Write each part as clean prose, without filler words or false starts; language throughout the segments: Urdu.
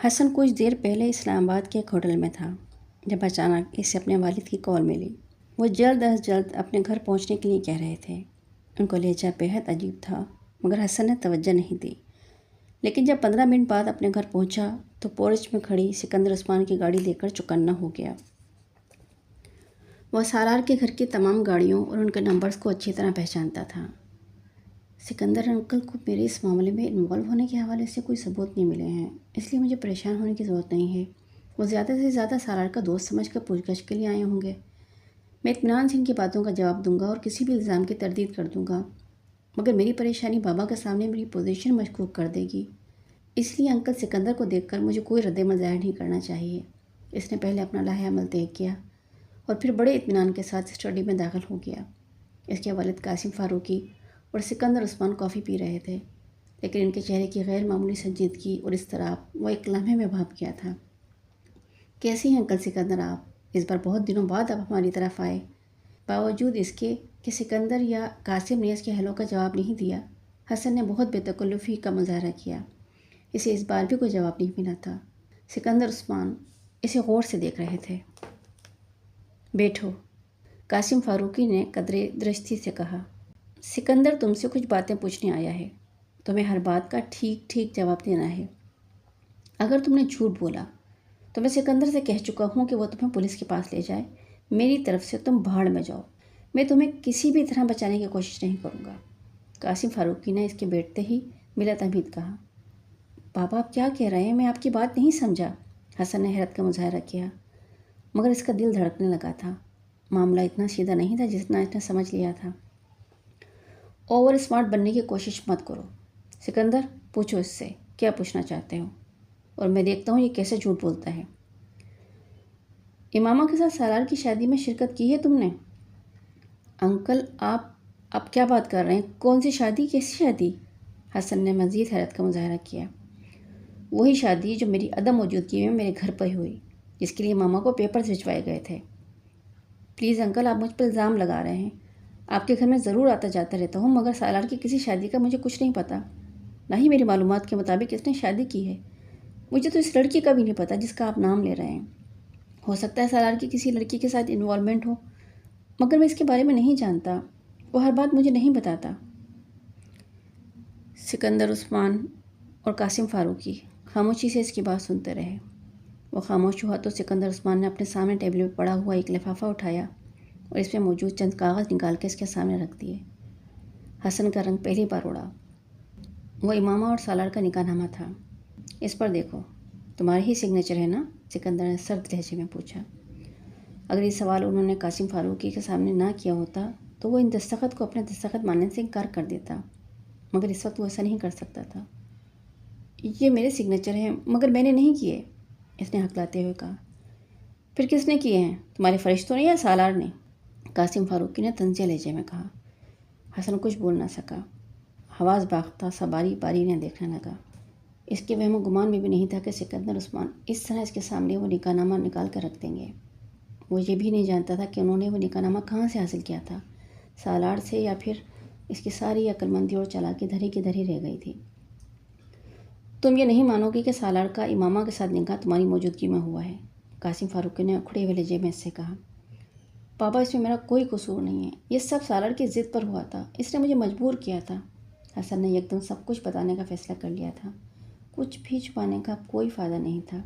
حسن کچھ دیر پہلے اسلام آباد کے ایک ہوٹل میں تھا جب اچانک اسے اپنے والد کی کال ملی۔ وہ جلد از جلد اپنے گھر پہنچنے کے لیے کہہ رہے تھے۔ ان کو لہجہ بےحد عجیب تھا مگر حسن نے توجہ نہیں دی۔ لیکن جب 15 منٹ بعد اپنے گھر پہنچا تو پورچ میں کھڑی سکندر عثمان کی گاڑی لے کر چوکنا ہو گیا۔ وہ سالار کے گھر کی تمام گاڑیوں اور ان کے نمبرز کو اچھی طرح پہچانتا تھا۔ سکندر انکل کو میرے اس معاملے میں انوالو ہونے کے حوالے سے کوئی ثبوت نہیں ملے ہیں، اس لیے مجھے پریشان ہونے کی ضرورت نہیں ہے۔ وہ زیادہ سے زیادہ سالار کا دوست سمجھ کر پوچھ گچھ کے لیے آئے ہوں گے۔ میں اطمینان سے ان کی باتوں کا جواب دوں گا اور کسی بھی الزام کی تردید کر دوں گا، مگر میری پریشانی بابا کے سامنے میری پوزیشن مشکوک کر دے گی، اس لیے انکل سکندر کو دیکھ کر مجھے کوئی رد عمل ظاہر نہیں کرنا چاہیے۔ اس نے پہلے اپنا لائحہ عمل طے کیا اور پھر بڑے اطمینان کے ساتھ اسٹڈی میں داخل ہو گیا۔ اس کے والد قاسم فاروقی اور سکندر عثمان کافی پی رہے تھے، لیکن ان کے چہرے کی غیر معمولی سنجیدگی اور اضطراب وہ ایک لمحے میں بھاپ گیا تھا۔ کیسی ہیں انکل سکندر آپ؟ اس بار بہت دنوں بعد آپ ہماری طرف آئے۔ باوجود اس کے کہ سکندر یا قاسم نے اس کے ہیلو کا جواب نہیں دیا، حسن نے بہت بے تکلفی کا مظاہرہ کیا۔ اسے اس بار بھی کوئی جواب نہیں ملا تھا۔ سکندر عثمان اسے غور سے دیکھ رہے تھے۔ بیٹھو، قاسم فاروقی نے قدرے درستی سے کہا۔ سکندر تم سے کچھ باتیں پوچھنے آیا ہے، تمہیں ہر بات کا ٹھیک ٹھیک جواب دینا ہے۔ اگر تم نے جھوٹ بولا تو میں سکندر سے کہہ چکا ہوں کہ وہ تمہیں پولیس کے پاس لے جائے۔ میری طرف سے تم بھاڑ میں جاؤ، میں تمہیں کسی بھی طرح بچانے کی کوشش نہیں کروں گا۔ قاسم فاروقی نے اس کے بیٹھتے ہی بلا تمہید کہا۔ بابا آپ کیا کہہ رہے ہیں؟ میں آپ کی بات نہیں سمجھا۔ حسن نے حیرت کا مظاہرہ کیا، مگر اس کا دل دھڑکنے لگا تھا۔ معاملہ اتنا سیدھا نہیں تھا جتنا اس نے سمجھ لیا تھا۔ اوور اسمارٹ بننے کی کوشش مت کرو سکندر، پوچھو اس سے کیا پوچھنا چاہتے ہو، اور میں دیکھتا ہوں یہ کیسے جھوٹ بولتا ہے۔ امامہ کے ساتھ سالار کی شادی میں شرکت کی ہے تم نے؟ انکل آپ کیا بات کر رہے ہیں؟ کون سی شادی؟ کیسی شادی؟ حسن نے مزید حیرت کا مظاہرہ کیا۔ وہی شادی جو میری عدم موجودگی میں میرے گھر پر ہوئی، جس کے لیے ماما کو پیپرز بھجوائے گئے تھے۔ پلیز انکل، آپ مجھ پر الزام لگا رہے ہیں۔ آپ کے گھر میں ضرور آتا جاتا رہتا ہوں، مگر سالار کی کسی شادی کا مجھے کچھ نہیں پتہ، نہ ہی میری معلومات کے مطابق اس نے شادی کی ہے۔ مجھے تو اس لڑکی کا بھی نہیں پتہ جس کا آپ نام لے رہے ہیں۔ ہو سکتا ہے سالار کی کسی لڑکی کے ساتھ انوالومنٹ ہو، مگر میں اس کے بارے میں نہیں جانتا، وہ ہر بات مجھے نہیں بتاتا۔ سکندر عثمان اور قاسم فاروقی خاموشی سے اس کی بات سنتے رہے۔ وہ خاموش ہوا تو سکندر عثمان نے اپنے سامنے ٹیبل پہ پڑا ہوا ایک لفافہ اٹھایا اور اس میں موجود چند کاغذ نکال کے اس کے سامنے رکھ دیے۔ حسن کا رنگ پہلی بار اڑا۔ وہ امامہ اور سالار کا نکاح نامہ تھا۔ اس پر دیکھو، تمہارے ہی سگنیچر ہے نا؟ سکندر نے سرد لہجے میں پوچھا۔ اگر یہ سوال انہوں نے قاسم فاروقی کے سامنے نہ کیا ہوتا تو وہ ان دستخط کو اپنے دستخط ماننے سے انکار کر دیتا، مگر اس وقت وہ ایسا نہیں کر سکتا تھا۔ یہ میرے سگنیچر ہیں مگر میں نے نہیں کیے، اس نے ہکلاتے ہوئے کہا۔ پھر کس نے کیے ہیں؟ تمہارے فرشتوں نے یا سالار نے؟ قاسم فاروقی نے طنزیہ لہجے میں کہا۔ حسن کچھ بول نہ سکا۔ حواس باختہ سا باری باری نے دیکھنے لگا۔ اس کے وہم و گمان میں بھی نہیں تھا کہ سکندر عثمان اس طرح اس کے سامنے وہ نکاح نامہ نکال کر رکھ دیں گے۔ وہ یہ بھی نہیں جانتا تھا کہ انہوں نے وہ نکاح نامہ کہاں سے حاصل کیا تھا، سالار سے یا پھر اس کی ساری عقل مندی اور چالاکی دھری کی دھری رہ گئی تھی۔ تم یہ نہیں مانو گے کہ سالار کا امامہ کے ساتھ نکاح تمہاری موجودگی میں ہوا ہے، قاسم فاروقی نے اکھڑے ہوئے لہجے میں اس سے کہا۔ پاپا اس میں میرا کوئی قصور نہیں ہے، یہ سب سالار کی ضد پر ہوا تھا، اس نے مجھے مجبور کیا تھا۔ حسن نے یکدم سب کچھ بتانے کا فیصلہ کر لیا تھا۔ کچھ بھی چھپانے کا کوئی فائدہ نہیں تھا۔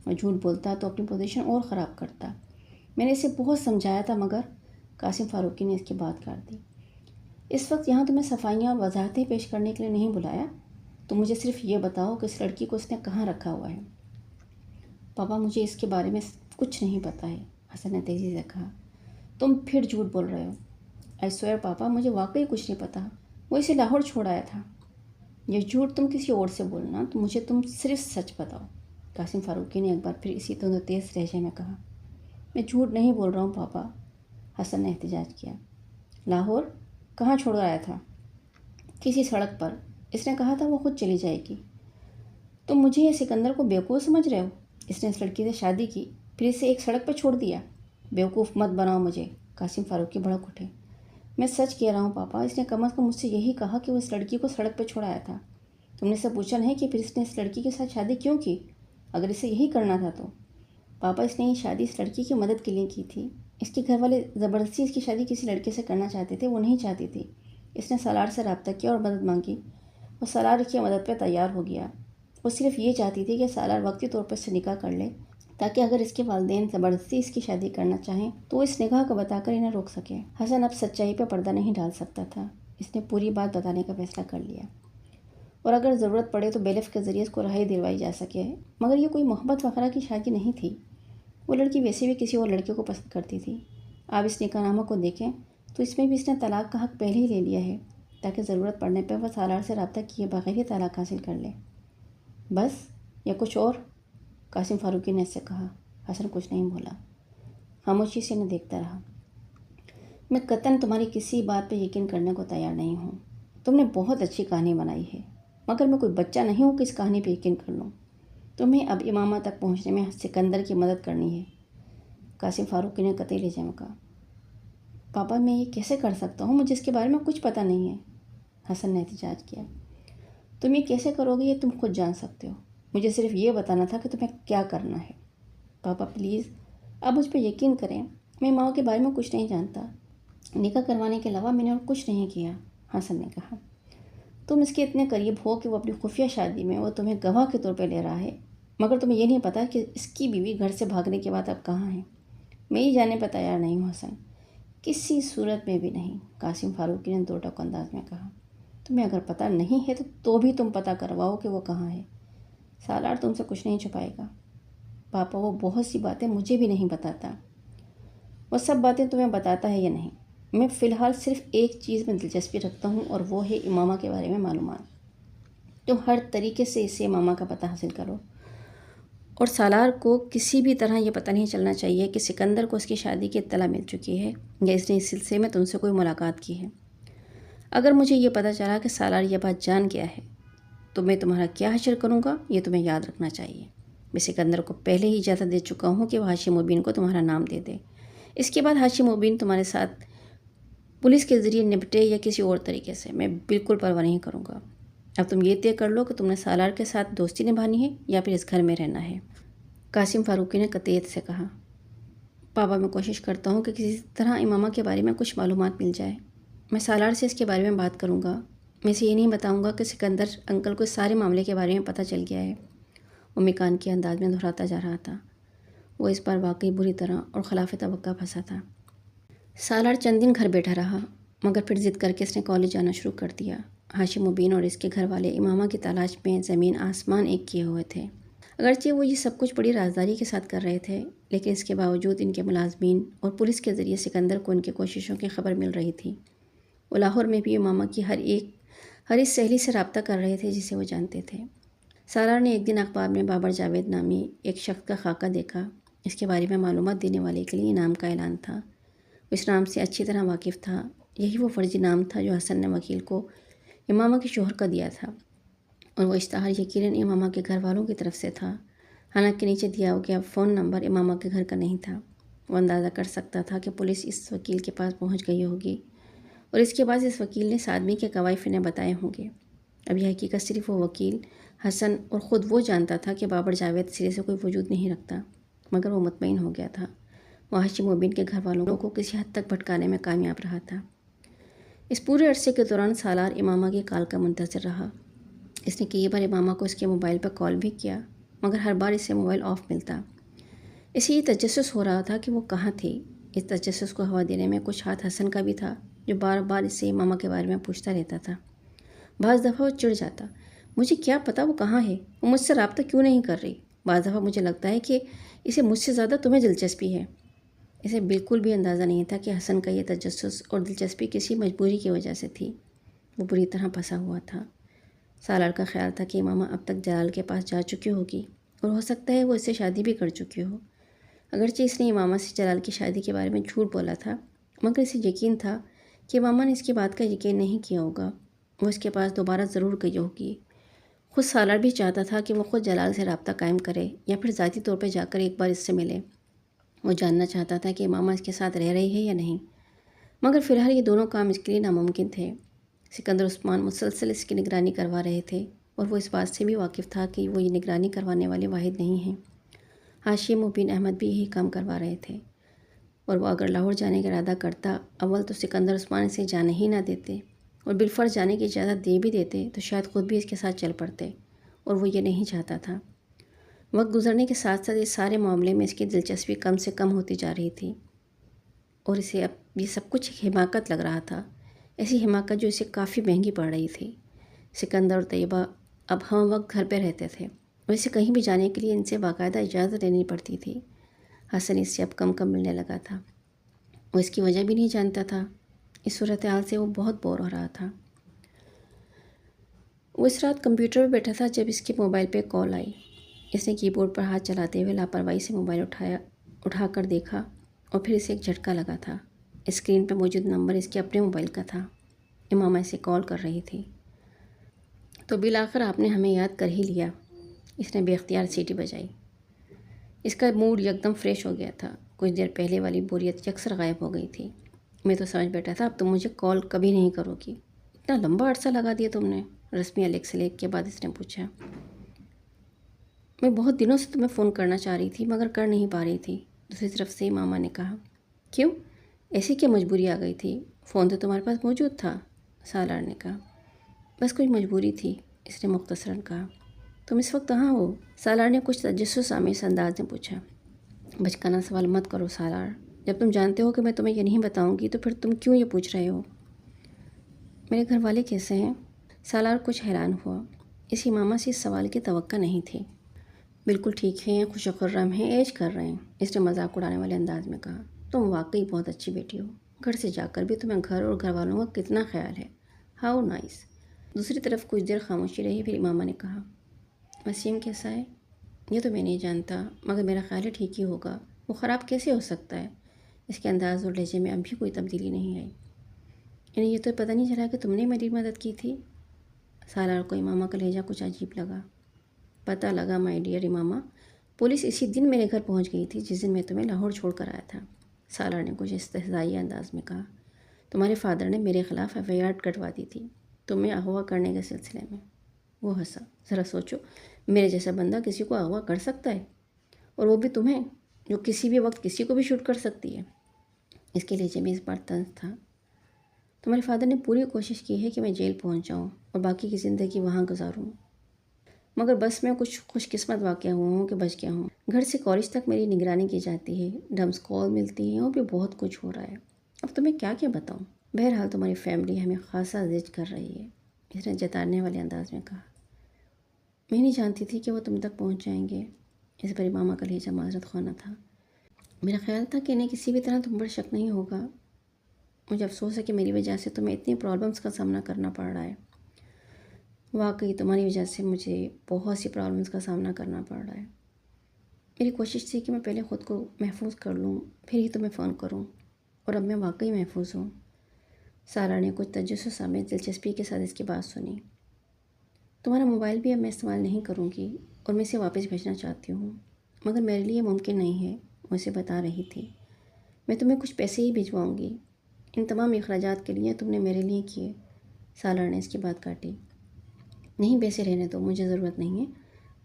وہ جھوٹ بولتا تو اپنی پوزیشن اور خراب کرتا۔ میں نے اسے بہت سمجھایا تھا مگر قاسم فاروقی نے اس کی بات کاٹ دی۔ اس وقت یہاں تمہیں صفائیاں اور وضاحتیں پیش کرنے کے لیے نہیں بلایا، تو مجھے صرف یہ بتاؤ کہ اس لڑکی کو اس نے کہاں رکھا ہوا ہے۔ پاپا مجھے اس کے بارے میں کچھ نہیں پتہ ہے، حسن نے تیزی سے کہا۔ تم پھر جھوٹ بول رہے ہو۔ آئی سویئر پاپا مجھے واقعی کچھ نہیں پتہ، وہ اسے لاہور چھوڑ آیا تھا۔ یہ جھوٹ تم کسی اور سے بولنا، تو مجھے تم صرف سچ بتاؤ، قاسم فاروقی نے ایک بار پھر اسی طرح تیز لہجے میں کہا۔ میں جھوٹ نہیں بول رہا ہوں پاپا، حسن نے احتجاج کیا۔ لاہور کہاں چھوڑ آیا تھا؟ کسی سڑک پر، اس نے کہا تھا وہ خود چلی جائے گی۔ تم مجھے یا سکندر کو بیوقوف سمجھ رہے ہو؟ اس نے اس لڑکی سے شادی کی پھر اسے ایک سڑک پر چھوڑ دیا۔ بیوقوف مت بناؤ مجھے، قاسم فاروقی بھڑک اٹھے۔ میں سچ کہہ رہا ہوں پاپا، اس نے کم از کم مجھ سے یہی کہا کہ وہ اس لڑکی کو سڑک پہ چھوڑایا تھا۔ تم نے اسے پوچھا نہیں کہ پھر اس نے اس لڑکی کے ساتھ شادی کیوں کی؟ اگر اسے یہی کرنا تھا تو پاپا اس نے یہ شادی اس لڑکی کی مدد کے لیے کی تھی. اس کے گھر والے زبردستی اس کی شادی کسی لڑکے سے کرنا چاہتے تھے، وہ نہیں چاہتی تھی. اس نے سالار سے رابطہ کیا اور مدد مانگی. وہ سالار کی مدد پہ تیار ہو گیا. وہ صرف یہ چاہتی تھی کہ سالار وقتی طور پر اس سے نکاح کر لے تاکہ اگر اس کے والدین زبردستی اس کی شادی کرنا چاہیں تو وہ اس نکاح کو بتا کر انہیں روک سکے. حسن اب سچائی پہ پردہ نہیں ڈال سکتا تھا. اس نے پوری بات بتانے کا فیصلہ کر لیا اور اگر ضرورت پڑے تو بیلف کے ذریعے اس کو رہائی دلوائی جا سکے. مگر یہ کوئی محبت وغیرہ کی شادی نہیں تھی. وہ لڑکی ویسے بھی کسی اور لڑکے کو پسند کرتی تھی. آپ اس نکاح نامہ کو دیکھیں تو اس میں بھی اس نے طلاق کا حق پہلے ہی لے لیا ہے تاکہ ضرورت پڑنے پہ وہ سالار سے رابطہ کیے بغیر ہی طلاق حاصل کر لے. بس یا کچھ اور؟ قاسم فاروقی نے اس سے کہا. حسن کچھ نہیں بولا، خاموشی سے انہیں دیکھتا رہا. میں قطعاً تمہاری کسی بات پہ یقین کرنے کو تیار نہیں ہوں. تم نے بہت اچھی کہانی بنائی ہے مگر میں کوئی بچہ نہیں ہوں کہ اس کہانی پہ یقین کر لوں. تمہیں اب امامہ تک پہنچنے میں سکندر کی مدد کرنی ہے. قاسم فاروقی نے قطعی لہجے میں کہا. پاپا میں یہ کیسے کر سکتا ہوں؟ مجھے اس کے بارے میں کچھ پتہ نہیں ہے. حسن نے احتجاج کیا. تم یہ کیسے کرو گے یہ تم خود جان سکتے ہو. مجھے صرف یہ بتانا تھا کہ تمہیں کیا کرنا ہے. پاپا پلیز آپ مجھ پہ یقین کریں. میں ماں کے بارے میں کچھ نہیں جانتا. نکاح کروانے کے علاوہ میں نے اور کچھ نہیں کیا. حسن نے کہا. تم اس کے اتنے قریب ہو کہ وہ اپنی خفیہ شادی میں وہ تمہیں گواہ کے طور پہ لے رہا ہے مگر تمہیں یہ نہیں پتا کہ اس کی بیوی گھر سے بھاگنے کے بعد اب کہاں ہے. میں یہ جاننے پہ تیار نہیں ہوں حسن، کسی صورت میں بھی نہیں. قاسم فاروقی نے دو ٹوک انداز میں کہا. تمہیں اگر پتہ نہیں ہے تو بھی تم پتہ کرواؤ کہ وہ کہاں ہے. سالار تم سے کچھ نہیں چھپائے گا. پاپا وہ بہت سی باتیں مجھے بھی نہیں بتاتا. وہ سب باتیں تمہیں بتاتا ہے یا نہیں؟ میں فی الحال صرف ایک چیز میں دلچسپی رکھتا ہوں اور وہ ہے امامہ کے بارے میں معلومات. تم ہر طریقے سے اس سے امامہ کا پتہ حاصل کرو اور سالار کو کسی بھی طرح یہ پتہ نہیں چلنا چاہیے کہ سکندر کو اس کی شادی کی اطلاع مل چکی ہے یا اس نے اس سلسلے میں تم سے کوئی ملاقات کی ہے. اگر مجھے یہ پتہ چلا کہ سالار یہ بات جان گیا ہے تو میں تمہارا کیا حشر کروں گا یہ تمہیں یاد رکھنا چاہیے. میں سکندر کو پہلے ہی اجازت دے چکا ہوں کہ وہ ہاشم مبین کو تمہارا نام دے دے. اس کے بعد ہاشم مبین تمہارے ساتھ پولیس کے ذریعے نپٹے یا کسی اور طریقے سے، میں بالکل پرواہ نہیں کروں گا. اب تم یہ طے کر لو کہ تم نے سالار کے ساتھ دوستی نبھانی ہے یا پھر اس گھر میں رہنا ہے. قاسم فاروقی نے قطعیت سے کہا. پاپا میں کوشش کرتا ہوں کہ کسی طرح امامہ کے بارے میں کچھ معلومات مل جائے. میں سالار سے اس کے بارے میں بات کروں گا. میں اسے یہ نہیں بتاؤں گا کہ سکندر انکل کو اس سارے معاملے کے بارے میں پتہ چل گیا ہے. وہ مکان کے انداز میں دہراتا جا رہا تھا. وہ اس بار واقعی بری طرح اور خلاف توقع پھنسا تھا. سالار چند دن گھر بیٹھا رہا مگر پھر ضد کر کے اس نے کالج جانا شروع کر دیا. ہاشم مبین اور اس کے گھر والے امامہ کی تلاش میں زمین آسمان ایک کیے ہوئے تھے. اگرچہ وہ یہ سب کچھ بڑی رازداری کے ساتھ کر رہے تھے لیکن اس کے باوجود ان کے ملازمین اور پولیس کے ذریعے سکندر کو ان کی کوششوں کی خبر مل رہی تھی. وہ لاہور میں بھی امامہ کی ہر اس سہیلی سے رابطہ کر رہے تھے جسے وہ جانتے تھے. سالار نے ایک دن اخبار میں بابر جاوید نامی ایک شخص کا خاکہ دیکھا. اس کے بارے میں معلومات دینے والے کے لیے انعام کا اعلان تھا. وہ اس نام سے اچھی طرح واقف تھا. یہی وہ فرضی نام تھا جو حسن نے وکیل کو امامہ کے شوہر کا دیا تھا اور وہ اشتہار یقیناً امامہ کے گھر والوں کی طرف سے تھا. حالانکہ نیچے دیا گیا فون نمبر امامہ کے گھر کا نہیں تھا. وہ اندازہ کر سکتا تھا کہ پولیس اس وکیل کے پاس پہنچ گئی ہوگی اور اس کے بعد اس وکیل نے اس آدمی کے قوائف انہیں بتائے ہوں گے. اب یہ حقیقت صرف وہ وکیل، حسن اور خود وہ جانتا تھا کہ بابر جاوید سرے سے کوئی وجود نہیں رکھتا. مگر وہ مطمئن ہو گیا تھا. وہ ہاشم مبین کے گھر والوں کو کسی حد تک بھٹکانے میں کامیاب رہا تھا. اس پورے عرصے کے دوران سالار امامہ کی کال کا منتظر رہا. اس نے کئی بار امامہ کو اس کے موبائل پر کال بھی کیا مگر ہر بار اسے موبائل آف ملتا. اسے یہ تجسس ہو رہا تھا کہ وہ کہاں تھی. اس تجسس کو ہوا دینے میں کچھ ہاتھ حسن کا بھی تھا جو بار بار اس سے امامہ کے بارے میں پوچھتا رہتا تھا. بعض دفعہ وہ چڑ جاتا. مجھے کیا پتا وہ کہاں ہے، وہ مجھ سے رابطہ کیوں نہیں کر رہی. بعض دفعہ مجھے لگتا ہے کہ اسے مجھ سے زیادہ تمہیں دلچسپی ہے. اسے بالکل بھی اندازہ نہیں تھا کہ حسن کا یہ تجسس اور دلچسپی کسی مجبوری کی وجہ سے تھی. وہ بری طرح پھنسا ہوا تھا. سالار کا خیال تھا کہ امامہ اب تک جلال کے پاس جا چکی ہوگی اور ہو سکتا ہے وہ اس سے شادی بھی کر چکی ہو. اگرچہ اس نے امامہ سے جلال کی شادی کے بارے میں جھوٹ بولا تھا مگر اسے یقین تھا کہ امامہ نے اس کی بات کا یقین نہیں کیا ہوگا. وہ اس کے پاس دوبارہ ضرور گئی ہوگی. خود سالار بھی چاہتا تھا کہ وہ خود جلال سے رابطہ قائم کرے یا پھر ذاتی طور پہ جا کر ایک بار اس سے ملے. وہ جاننا چاہتا تھا کہ امامہ اس کے ساتھ رہ رہی ہے یا نہیں. مگر فی الحال یہ دونوں کام اس کے لیے ناممکن تھے. سکندر عثمان مسلسل اس کی نگرانی کروا رہے تھے اور وہ اس بات سے بھی واقف تھا کہ وہ یہ نگرانی کروانے والے واحد نہیں ہیں۔ حاشیے مبین احمد بھی یہی کام کروا رہے تھے، اور وہ اگر لاہور جانے کا ارادہ کرتا، اول تو سکندر عثمان اسے جانے ہی نہ دیتے، اور بالفرض جانے کی اجازت دے بھی دیتے تو شاید خود بھی اس کے ساتھ چل پڑتے، اور وہ یہ نہیں چاہتا تھا۔ وقت گزرنے کے ساتھ ساتھ اس سارے معاملے میں اس کی دلچسپی کم سے کم ہوتی جا رہی تھی، اور اسے اب یہ سب کچھ ایک حماقت لگ رہا تھا، ایسی حماقت جو اسے کافی مہنگی پڑ رہی تھی۔ سکندر اور طیبہ اب ہم وقت گھر پہ رہتے تھے، اور اسے کہیں بھی جانے کے لیے ان سے باقاعدہ اجازت لینی پڑتی تھی۔ حسن اس سے اب کم کم ملنے لگا تھا، وہ اس کی وجہ بھی نہیں جانتا تھا۔ اس صورتحال سے وہ بہت بور ہو رہا تھا۔ وہ اس رات کمپیوٹر پہ بیٹھا تھا جب اس کے موبائل پہ کال آئی۔ اس نے کی بورڈ پر ہاتھ چلاتے ہوئے لاپرواہی سے موبائل اٹھا کر دیکھا، اور پھر اسے ایک جھٹکا لگا تھا۔ اسکرین پہ موجود نمبر اس کے اپنے موبائل کا تھا۔ امامہ اسے کال کر رہی تھی۔ تو بالآخر آپ نے ہمیں یاد کر ہی لیا، اس نے بے اختیار سیٹی بجائی۔ اس کا موڈ یکدم فریش ہو گیا تھا، کچھ دیر پہلے والی بوریت یکسر غائب ہو گئی تھی۔ میں تو سمجھ بیٹھا تھا اب تم مجھے کال کبھی نہیں کرو گی، اتنا لمبا عرصہ لگا دیا تم نے، رسمی الیکس کے بعد اس نے پوچھا۔ میں بہت دنوں سے تمہیں فون کرنا چاہ رہی تھی مگر کر نہیں پا رہی تھی، دوسری طرف سے ماما نے کہا۔ کیوں؟ ایسی کیا مجبوری آ گئی تھی؟ فون تو تمہارے پاس موجود تھا، سالار نے کہا۔ بس کوئی مجبوری تھی، اس نے مختصراً کہا۔ تم اس وقت کہاں ہو؟ سالار نے کچھ تجسس آمیز انداز میں پوچھا۔ بچکانہ سوال مت کرو سالار، جب تم جانتے ہو کہ میں تمہیں یہ نہیں بتاؤں گی تو پھر تم کیوں یہ پوچھ رہے ہو؟ میرے گھر والے کیسے ہیں؟ سالار کچھ حیران ہوا، اسی ماما سے اس سوال کی توقع نہیں تھی۔ بالکل ٹھیک ہیں، خوش و خرم ہیں، عیش کر رہے ہیں، اس نے مذاق اڑانے والے انداز میں کہا۔ تم واقعی بہت اچھی بیٹی ہو، گھر سے جا کر بھی تمہیں گھر اور گھر والوں کا کتنا خیال ہے، ہاؤ نائس۔ دوسری طرف کچھ دیر خاموشی رہی، پھر امامہ نے کہا، وسیم کیسا ہے؟ یہ تو میں نہیں جانتا، مگر میرا خیال ہے ٹھیک ہی ہوگا، وہ خراب کیسے ہو سکتا ہے؟ اس کے انداز اور لہجے میں اب بھی کوئی تبدیلی نہیں آئی۔ انہیں یہ تو پتہ نہیں چلا کہ تم نے میری مدد کی تھی؟ سالار کو امامہ کا لہجہ کچھ عجیب لگا۔ پتہ لگا مائی ڈیئر امامہ، پولیس اسی دن میرے گھر پہنچ گئی تھی جس دن میں تمہیں لاہور چھوڑ کر آیا تھا، سالار نے کچھ استہزائی انداز میں کہا۔ تمہارے فادر نے میرے خلاف FIR کٹوا دی تھی تمہیں اغوا کرنے کے سلسلے میں۔ وہ ہنسا۔ ذرا سوچو، میرے جیسا بندہ کسی کو اغوا کر سکتا ہے، اور وہ بھی تمہیں، جو کسی بھی وقت کسی کو بھی شوٹ کر سکتی ہے؟ اس کے لہجے میں اس بار طنز تھا۔ تمہارے فادر نے پوری کوشش کی ہے کہ میں جیل پہنچ جاؤں اور باقی کی زندگی وہاں گزاروں، مگر بس میں کچھ خوش قسمت واقع ہوا ہوں کہ بچ گیا ہوں۔ گھر سے کالج تک میری نگرانی کی جاتی ہے، ڈمس کال ملتی ہیں، اور بھی بہت کچھ ہو رہا ہے، اب تمہیں کیا کیا بتاؤں؟ بہرحال تمہاری فیملی ہمیں خاصا زج کر رہی ہے، اس نے جتانے والے انداز میں کہا۔ میں نہیں جانتی تھی کہ وہ تم تک پہنچ جائیں گے، اس پر امامہ کا لہجہ معذرت خواہ تھا۔ میرا خیال تھا کہ انہیں کسی بھی طرح تم پر شک نہیں ہوگا، مجھے افسوس ہے کہ میری وجہ سے تمہیں اتنی پرابلمس کا سامنا کرنا پڑ رہا ہے۔ واقعی تمہاری وجہ سے مجھے بہت سی پرابلمس کا سامنا کرنا پڑ رہا ہے۔ میری کوشش تھی کہ میں پہلے خود کو محفوظ کر لوں، پھر ہی تمہیں فون کروں، اور اب میں واقعی محفوظ ہوں۔ سالار نے کچھ تجسس آمیز دلچسپی کے ساتھ اس کی بات سنی۔ تمہارا موبائل بھی اب میں استعمال نہیں کروں گی، اور میں اسے واپس بھیجنا چاہتی ہوں، مگر میرے لیے ممکن نہیں ہے، وہ اسے بتا رہی تھی۔ میں تمہیں کچھ پیسے ہی بھجواؤں گی، ان تمام اخراجات کے لیے تم نے میرے لیے کیے۔ سالار نے اس کی بات کاٹی۔ نہیں، پیسے رہنے دو، مجھے ضرورت نہیں ہے،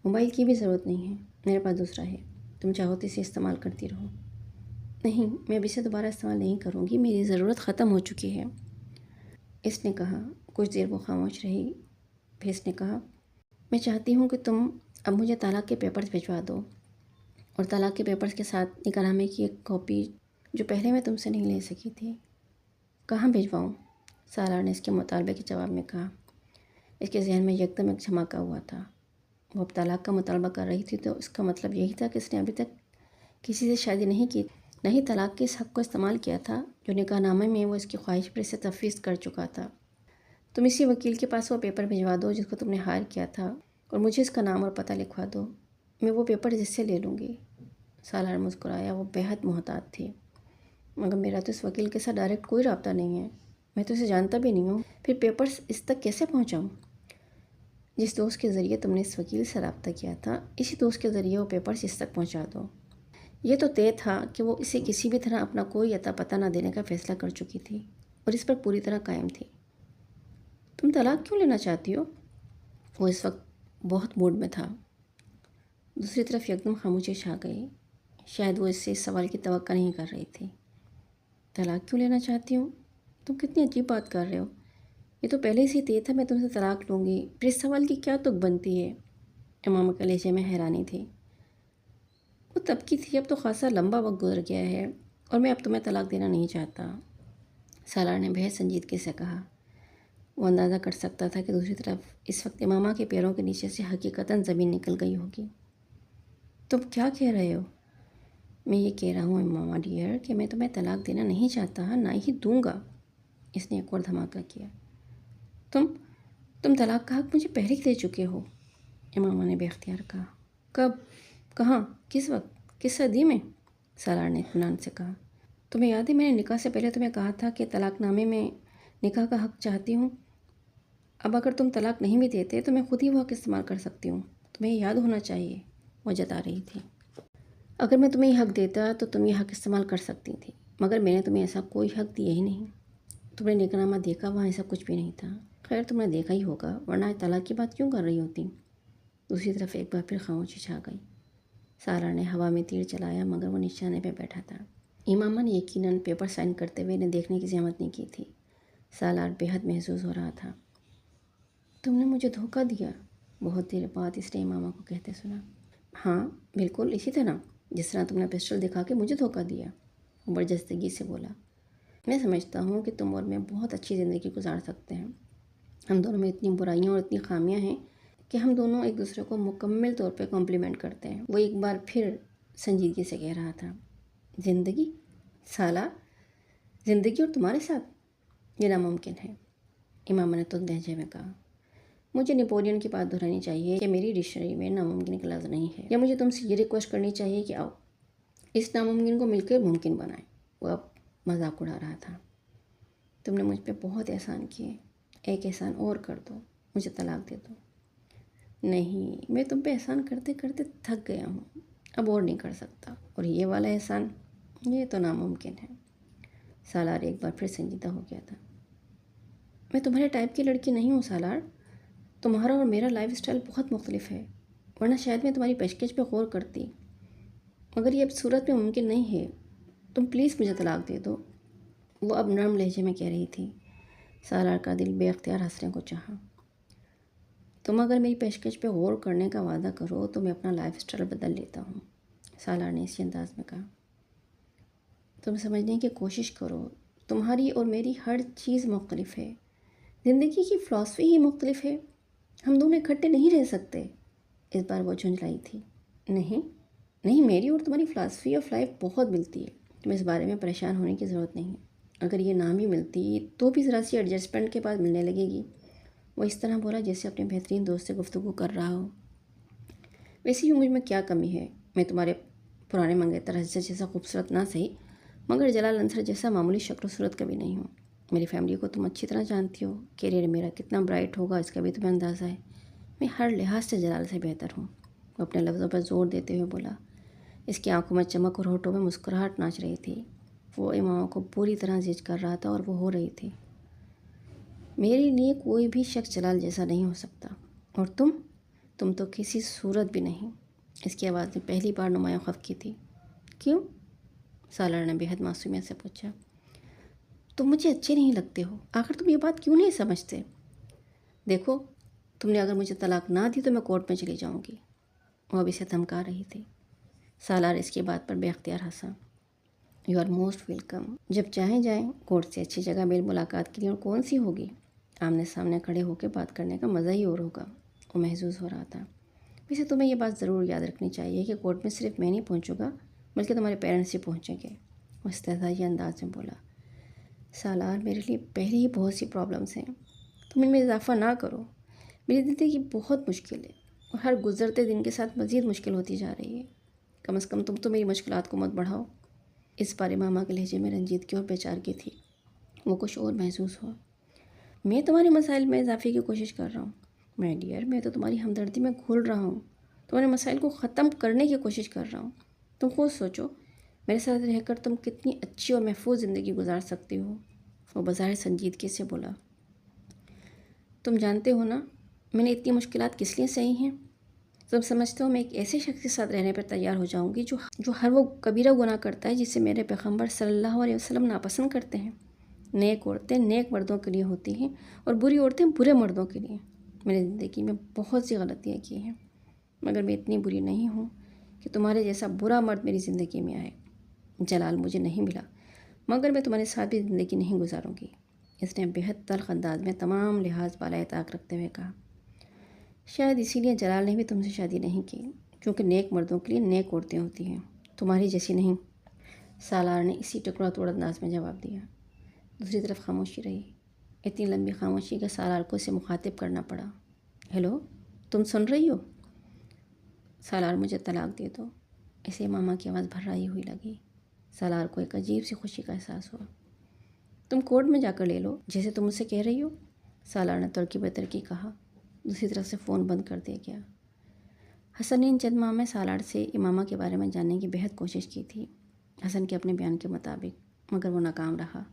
موبائل کی بھی ضرورت نہیں ہے، میرے پاس دوسرا ہے، تم چاہو تو اسے استعمال کرتی رہو۔ نہیں، میں اب اسے دوبارہ استعمال نہیں کروں گی، میری ضرورت ختم ہو چکی ہے، اس نے کہا۔ کچھ دیر وہ خاموش رہی، پھر اس نے کہا، میں چاہتی ہوں کہ تم اب مجھے طلاق کے پیپرز بھجوا دو، اور طلاق کے پیپرز کے ساتھ نکاح نامے کی ایک کاپی جو پہلے میں تم سے نہیں لے سکی تھی۔ کہاں بھجواؤں؟ سالار نے اس کے مطالبے کے جواب میں کہا۔ اس کے ذہن میں یکدم ایک جھماکا ہوا تھا۔ وہ اب طلاق کا مطالبہ کر رہی تھی تو اس کا مطلب یہی تھا کہ اس نے ابھی تک کسی سے شادی نہیں کی، نہیں طلاق کے اس حق کو استعمال کیا تھا جو نکاح نامے میں وہ اس کی خواہش پر اسے تفویض کر چکا تھا۔ تم اسی وکیل کے پاس وہ پیپر بھجوا دو جس کو تم نے ہائر کیا تھا، اور مجھے اس کا نام اور پتہ لکھوا دو، میں وہ پیپر جس سے لے لوں گی۔ سالار مسکرایا، وہ بیحد محتاط تھی۔ مگر میرا تو اس وکیل کے ساتھ ڈائریکٹ کوئی رابطہ نہیں ہے، میں تو اسے جانتا بھی نہیں ہوں، پھر پیپرز اس تک کیسے پہنچاؤں؟ جس دوست کے ذریعے تم نے اس وکیل سے رابطہ کیا تھا، اسی دوست کے ذریعے وہ پیپرز اس تک پہنچا دو۔ یہ تو طے تھا کہ وہ اسے کسی بھی طرح اپنا کوئی اتا پتہ نہ دینے کا فیصلہ کر چکی تھی، اور اس پر پوری طرح قائم تھی۔ تم طلاق کیوں لینا چاہتی ہو؟ وہ اس وقت بہت موڈ میں تھا۔ دوسری طرف یکدم خاموشی چھا گئی۔ شاید وہ اس سے اس سوال کی توقع نہیں کر رہی تھی۔ طلاق کیوں لینا چاہتی ہوں؟ تم کتنی عجیب بات کر رہے ہو، یہ تو پہلے سے طے تھا میں تم سے طلاق لوں گی، پھر اس سوال کی کیا تک بنتی ہے؟ امامہ کے لہجے میں حیرانی تھی۔ وہ تب کی تھی، اب تو خاصا لمبا وقت گزر گیا ہے، اور میں اب تمہیں طلاق دینا نہیں چاہتا، سالار نے بہت سنجیدگی سے کہا۔ وہ اندازہ کر سکتا تھا کہ دوسری طرف اس وقت امامہ کے پیروں کے نیچے سے حقیقتاً زمین نکل گئی ہوگی۔ تم کیا کہہ رہے ہو؟ میں یہ کہہ رہا ہوں امامہ ڈیئر کہ میں تمہیں طلاق دینا نہیں چاہتا، نہ ہی دوں گا۔ اس نے ایک اور دھماکہ کیا۔ تم طلاق کا حق مجھے پہلے ہی دے چکے ہو، امامہ نے بے اختیار کہا۔ کب؟ کہاں؟ کس وقت؟ کس صدی میں؟ سالار نے اطمینان سے کہا۔ تمہیں یاد ہے میں نے نکاح سے پہلے تمہیں کہا تھا کہ طلاق نامے میں نکاح کا حق چاہتی ہوں؟ اب اگر تم طلاق نہیں بھی دیتے تو میں خود ہی وہ حق استعمال کر سکتی ہوں، تمہیں یاد ہونا چاہیے، وہ جتا رہی تھی۔ اگر میں تمہیں یہ حق دیتا تو تم یہ حق استعمال کر سکتی تھی، مگر میں نے تمہیں ایسا کوئی حق دیا ہی نہیں۔ تم نے نکاح نامہ دیکھا، وہاں ایسا کچھ بھی نہیں تھا۔ خیر تم نے دیکھا ہی ہوگا، ورنہ طلاق کی بات کیوں کر رہی ہوتی؟ دوسری طرف ایک بار پھر خاموشی چھا گئی۔ سالار نے ہوا میں تیر چلایا، مگر وہ نشانے پہ بیٹھا تھا۔ امامہ نے یقیناً پیپر سائن کرتے ہوئے انہیں دیکھنے کی زحمت نہیں کی تھی۔ سالار بے حد محظوظ ہو رہا تھا۔ تم نے مجھے دھوکہ دیا، بہت دیر بعد اس نے امامہ کو کہتے سنا۔ ہاں بالکل اسی طرح جس طرح تم نے پسٹل دکھا کے مجھے دھوکہ دیا، وہ برجستگی سے بولا۔ میں سمجھتا ہوں کہ تم اور میں بہت اچھی زندگی گزار سکتے ہیں۔ ہم دونوں میں اتنی برائیاں اور اتنی خامیاں ہیں کہ ہم دونوں ایک دوسرے کو مکمل طور پہ کمپلیمنٹ کرتے ہیں، وہ ایک بار پھر سنجیدگی سے کہہ رہا تھا۔ زندگی؟ سالار، زندگی اور تمہارے ساتھ؟ یہ ناممکن ہے، امامہ نے تند لہجے میں کہا۔ مجھے نیپولین کی بات دہرانی چاہیے کہ میری ڈکشنری میں ناممکن کا لفظ نہیں ہے، یا مجھے تم سے یہ ریکویسٹ کرنی چاہیے کہ آؤ اس ناممکن کو مل کر ممکن بنائیں۔ وہ اب مذاق اڑا رہا تھا۔ تم نے مجھ پہ بہت احسان کیے، ایک احسان اور کر دو، مجھے طلاق دے دو۔ نہیں، میں تم پہ احسان کرتے کرتے تھک گیا ہوں، اب اور نہیں کر سکتا، اور یہ والا احسان، یہ تو ناممکن ہے۔ سالار ایک بار پھر سنجیدہ ہو گیا تھا۔ میں تمہارے ٹائپ کی لڑکی نہیں ہوں سالار، تمہارا اور میرا لائف اسٹائل بہت مختلف ہے، ورنہ شاید میں تمہاری پیشکش پہ غور کرتی، مگر یہ اب صورت میں ممکن نہیں ہے۔ تم پلیز مجھے طلاق دے دو، وہ اب نرم لہجے میں کہہ رہی تھی۔ سالار کا دل بے اختیار ہنسنے کو چاہا۔ تم اگر میری پیشکش پہ غور کرنے کا وعدہ کرو تو میں اپنا لائف اسٹائل بدل لیتا ہوں، سالار نے اسی انداز میں کہا۔ تم سمجھنے کی کوشش کرو، تمہاری اور میری ہر چیز مختلف ہے، زندگی کی فلسفی ہی مختلف ہے، ہم دونوں اکٹھے نہیں رہ سکتے۔ اس بار وہ جھنجھلائی تھی۔ نہیں، میری اور تمہاری فلسفی آف لائف بہت ملتی ہے، تمہیں اس بارے میں پریشان ہونے کی ضرورت نہیں ہے۔ اگر یہ نہ بھی ملتی تو بھی ذرا سی ایڈجسٹمنٹ کے بعد ملنے لگے گی، وہ اس طرح بولا جیسے اپنے بہترین دوست سے گفتگو کر رہا ہو۔ ویسے ہی مجھ میں کیا کمی ہے؟ میں تمہارے پرانے منگیتر حضرت جیسا خوبصورت نہ صحیح، مگر جلال انصر جیسا معمولی شکل و صورت کبھی نہیں ہوں۔ میری فیملی کو تم اچھی طرح جانتی ہو، کیریئر میرا کتنا برائٹ ہوگا اس کا بھی تمہیں اندازہ ہے۔ میں ہر لحاظ سے جلال سے بہتر ہوں، وہ اپنے لفظوں پر زور دیتے ہوئے بولا۔ اس کی آنکھوں میں چمک اور ہونٹوں میں مسکراہٹ ناچ رہی تھی۔ وہ امامہ کو پوری طرح زج کر رہا تھا، اور وہ ہو رہی تھی۔ میرے لیے کوئی بھی شخص جلال جیسا نہیں ہو سکتا، اور تم تو کسی صورت بھی نہیں۔ اس کی آواز میں پہلی بار نمایاں خفگی تھی۔ کیوں؟ سالار نے بے حد معصومیت سے پوچھا۔ تم مجھے اچھے نہیں لگتے ہو، آخر تم یہ بات کیوں نہیں سمجھتے؟ دیکھو، تم نے اگر مجھے طلاق نہ دی تو میں کورٹ میں چلی جاؤں گی، وہ اب اسے دھمکا رہی تھی۔ سالار اس کی بات پر بے اختیار ہنسا۔ یو آر موسٹ ویلکم، جب چاہیں جائیں، کورٹ سے اچھی جگہ میل ملاقات کے لیے اور کون سی ہوگی؟ آمنے سامنے کھڑے ہو کے بات کرنے کا مزہ ہی اور ہوگا، وہ محظوظ ہو رہا تھا۔ ویسے تمہیں یہ بات ضرور یاد رکھنی چاہیے کہ کورٹ میں صرف میں نہیں پہنچوں گا، بلکہ تمہارے پیرنٹس ہی پہنچیں گے، وہ استحضائی انداز میں بولا۔ سالار، میرے لیے پہلے ہی بہت سی پرابلمس ہیں، تم ان میں اضافہ نہ کرو۔ میری زندگی بہت مشکل ہے، اور ہر گزرتے دن کے ساتھ مزید مشکل ہوتی جا رہی ہے۔ کم از کم تم تو میری مشکلات کو مت بڑھاؤ۔ اس بار امامہ کے لہجے میں رنجیدگی اور بیچارگی تھی۔ وہ کچھ اور محسوس ہوا۔ میں تمہارے مسائل میں اضافے کی کوشش کر رہا ہوں مائی ڈیئر، میں تو تمہاری ہمدردی میں گھل رہا ہوں، تمہارے مسائل کو ختم کرنے کی کوشش کر رہا ہوں۔ تم خود سوچو، میرے ساتھ رہ کر تم کتنی اچھی اور محفوظ زندگی گزار سکتی ہو، وہ بظاہر سنجیدگی سے بولا۔ تم جانتے ہو نا، میں نے اتنی مشکلات کس لیے سہی ہیں؟ تم سمجھتے ہو میں ایک ایسے شخص کے ساتھ رہنے پر تیار ہو جاؤں گی جو ہر وہ کبیرہ گناہ کرتا ہے جسے میرے پیغمبر صلی اللہ علیہ وسلم ناپسند کرتے ہیں؟ نیک عورتیں نیک مردوں کے لیے ہوتی ہیں اور بری عورتیں برے مردوں کے لیے۔ میں نے زندگی میں بہت سی غلطیاں کی ہیں، مگر میں اتنی بری نہیں ہوں کہ تمہارے جیسا برا مرد میری زندگی میں آئے۔ جلال مجھے نہیں ملا، مگر میں تمہارے ساتھ بھی زندگی نہیں گزاروں گی، اس نے بہت تلخ انداز میں تمام لحاظ بالائے طاق رکھتے ہوئے کہا۔ شاید اسی لیے جلال نے بھی تم سے شادی نہیں کی، کیونکہ نیک مردوں کے لیے نیک عورتیں ہوتی ہیں، تمہاری جیسی نہیں۔ سالار نے اسی ٹکڑا توڑ انداز میں جواب دیا۔ دوسری طرف خاموشی رہی، اتنی لمبی خاموشی کہ سالار کو اسے مخاطب کرنا پڑا۔ ہیلو، تم سن رہی ہو؟ سالار، مجھے طلاق دے دو۔ اسے ماما کی آواز بھرائی ہوئی لگی۔ سالار کو ایک عجیب سی خوشی کا احساس ہوا۔ تم کورٹ میں جا کر لے لو، جیسے تم مجھ سے کہہ رہی ہو، سالار نے ترکی بترکی کہا۔ دوسری طرف سے فون بند کر دیا گیا۔ حسن نے ان چند ماہ میں سالار سے امامہ کے بارے میں جاننے کی بہت کوشش کی تھی، حسن کے اپنے بیان کے مطابق، مگر وہ ناکام رہا۔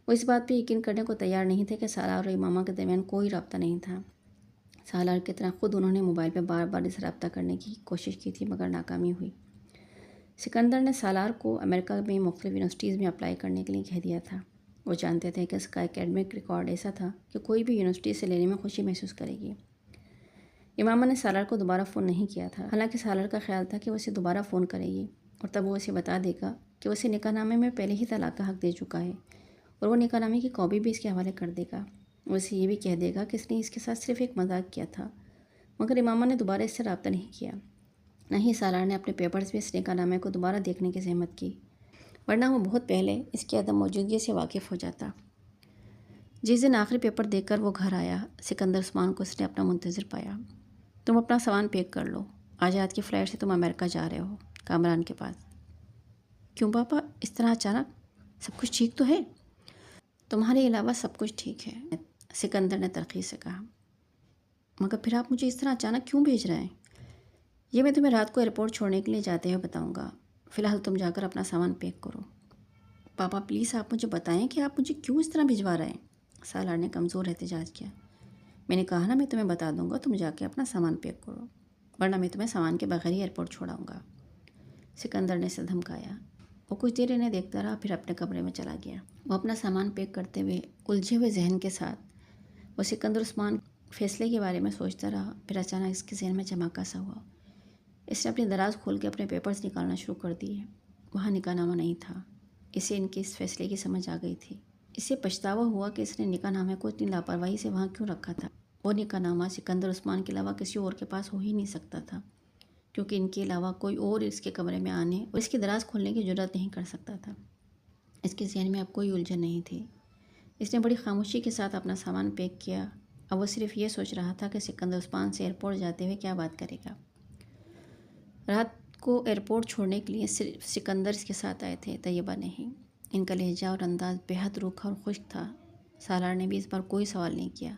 وہ اس بات پہ یقین کرنے کو تیار نہیں تھے کہ سالار اور امامہ کے درمیان کوئی رابطہ نہیں تھا۔ سالار کی طرح خود انہوں نے موبائل پہ بار بار اس رابطہ کرنے کی کوشش کی تھی، مگر ناکامی ہوئی۔ سکندر نے سالار کو امریکہ میں مختلف یونیورسٹیز میں اپلائی کرنے کے لیے کہہ دیا تھا۔ وہ جانتے تھے کہ اس کا اکیڈمک ریکارڈ ایسا تھا کہ کوئی بھی یونیورسٹی سے لینے میں خوشی محسوس کرے گی۔ امامہ نے سالار کو دوبارہ فون نہیں کیا تھا، حالانکہ سالار کا خیال تھا کہ وہ اسے دوبارہ فون کرے گی اور تب وہ اسے بتا دے گا کہ وہ اسے نکاح نامے میں پہلے ہی طلاق کا حق دے چکا ہے اور وہ نکاح نامے کی کاپی بھی اس کے حوالے کر دے گا۔ وہ اسے یہ بھی کہہ دے گا کہ اس نے اس کے ساتھ صرف ایک مذاق کیا تھا، مگر امامہ نے دوبارہ اس سے رابطہ نہیں کیا۔ نہ ہی سالار نے اپنے پیپرز میں اس نکاح نامے کو دوبارہ دیکھنے کی زحمت کی، ورنہ وہ بہت پہلے اس کی عدم موجودگی سے واقف ہو جاتا۔ جس دن آخری پیپر دیکھ کر وہ گھر آیا، سکندر عثمان کو اس نے اپنا منتظر پایا۔ تم اپنا سامان پیک کر لو، آج رات کی فلائٹ سے تم امریکہ جا رہے ہو، کامران کے پاس۔ کیوں پاپا، اس طرح اچانک؟ سب کچھ ٹھیک تو ہے؟ تمہارے علاوہ سب کچھ ٹھیک ہے، سکندر نے تلخی سے کہا۔ مگر پھر آپ مجھے اس طرح اچانک کیوں بھیج رہے ہیں؟ یہ میں تمہیں رات کو ایئرپورٹ چھوڑنے کے لیے جاتے ہوئے بتاؤں گا، فی الحال تم جا کر اپنا سامان پیک کرو۔ پاپا پلیز آپ مجھے بتائیں کہ آپ مجھے کیوں اس طرح بھجوا رہے ہیں؟ سالار نے کمزور احتجاج کیا۔ میں نے کہا نا میں تمہیں بتا دوں گا، تم جا کے اپنا سامان پیک کرو، ورنہ میں تمہیں سامان کے بغیر ہی ایئرپورٹ چھوڑاؤں گا۔ سکندر نے اسے دھمکایا۔ وہ کچھ دیر انہیں دیکھتا رہا، پھر اپنے کمرے میں چلا گیا۔ وہ اپنا سامان پیک کرتے ہوئے الجھے ہوئے ذہن کے ساتھ وہ سکندر عثمان فیصلے کے بارے میں سوچتا رہا۔ پھر اچانک اس کے ذہن میں چماکا سا ہوا۔ اس نے اپنی دراز کھول کے اپنے پیپرز نکالنا شروع کر دیے۔ وہاں نکاح نامہ نہیں تھا۔ اسے ان کے اس فیصلے کی سمجھ آ گئی تھی۔ اسے پچھتاوا ہوا کہ اس نے نکاح نامے کو اتنی لاپرواہی سے وہاں کیوں رکھا تھا۔ وہ نکاح نامہ سکندر عثمان کے علاوہ کسی اور کے پاس ہو ہی نہیں سکتا تھا، کیونکہ ان کے علاوہ کوئی اور اس کے کمرے میں آنے اور اس کی دراز کھولنے کی جرات نہیں کر سکتا تھا۔ اس کے ذہن میں اب کوئی الجھن نہیں تھی۔ اس نے بڑی خاموشی کے ساتھ اپنا سامان پیک کیا۔ اب وہ صرف یہ سوچ رہا تھا کہ سکندر عثمان سے ایئرپورٹ جاتے ہوئے کیا بات کرے گا۔ رات کو ایئرپورٹ چھوڑنے کے لیے صرف سکندر اس کے ساتھ آئے تھے، طیبہ نہیں۔ ان کا لہجہ اور انداز بہت روکھا اور خشک تھا۔ سالار نے بھی اس بار کوئی سوال نہیں کیا۔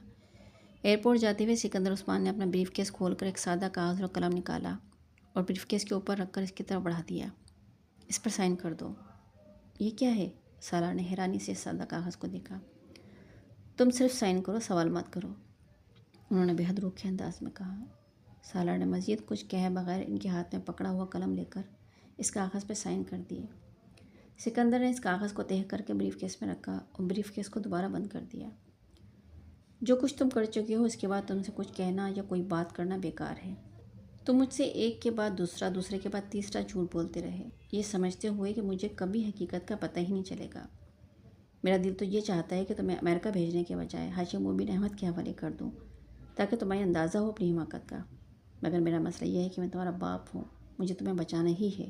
ایئرپورٹ جاتے ہوئے سکندر عثمان نے اپنا بریف کیس کھول کر ایک سادہ کاغذ اور قلم نکالا اور بریف کیس کے اوپر رکھ کر اس کی طرف بڑھا دیا۔ اس پر سائن کر دو۔ یہ کیا ہے؟ سالار نے حیرانی سے اس سادہ کاغذ کو دیکھا۔ تم صرف سائن کرو، سوال مت کرو، انہوں نے بہت روکھے انداز میں کہا۔ سالار نے مزید کچھ کہے بغیر ان کے ہاتھ میں پکڑا ہوا قلم لے کر اس کاغذ پہ سائن کر دیے۔ سکندر نے اس کاغذ کو تہہ کر کے بریف کیس میں رکھا اور بریف کیس کو دوبارہ بند کر دیا۔ جو کچھ تم کر چکے ہو، اس کے بعد تم سے کچھ کہنا یا کوئی بات کرنا بیکار ہے۔ تم مجھ سے ایک کے بعد دوسرا، دوسرے کے بعد تیسرا جھوٹ بولتے رہے، یہ سمجھتے ہوئے کہ مجھے کبھی حقیقت کا پتہ ہی نہیں چلے گا۔ میرا دل تو یہ چاہتا ہے کہ تمہیں امریکہ بھیجنے کے بجائے ہاشم مبین احمد کے حوالے کر دوں، تاکہ تمہیں اندازہ ہو اپنی حماقت کا، مگر میرا مسئلہ یہ ہے کہ میں تمہارا باپ ہوں، مجھے تمہیں بچانا ہی ہے۔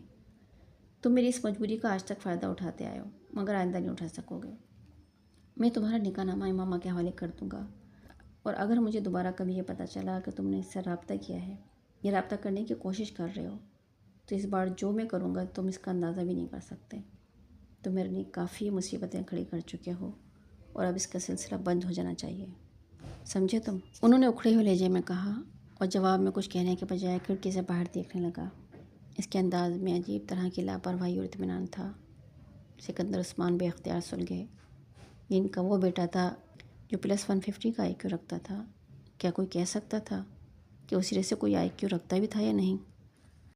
تم میری اس مجبوری کا آج تک فائدہ اٹھاتے آئے ہو، مگر آئندہ نہیں اٹھا سکو گے۔ میں تمہارا نکاح نامہ امامہ کے حوالے کر دوں گا، اور اگر مجھے دوبارہ کبھی یہ پتہ چلا کہ تم نے اس سے رابطہ کیا ہے یا رابطہ کرنے کی کوشش کر رہے ہو، تو اس بار جو میں کروں گا تم اس کا اندازہ بھی نہیں کر سکتے۔ تم میرے لیے کافی مصیبتیں کھڑی کر چکے ہو، اور اب اس کا سلسلہ بند ہو جانا چاہیے، سمجھے تم؟ انہوں نے اکھڑے ہوئے لہجے میں کہا اور جواب میں کچھ کہنے کے بجائے کھڑکی سے باہر دیکھنے لگا۔ اس کے انداز میں عجیب طرح کی لاپرواہی اور اطمینان تھا۔ سکندر عثمان بے اختیار سلگے۔ یہ ان کا وہ بیٹا تھا جو +150 کا IQ رکھتا تھا، کیا کوئی کہہ سکتا تھا کہ وہ سرے سے کوئی آئی کیو رکھتا بھی تھا یا نہیں؟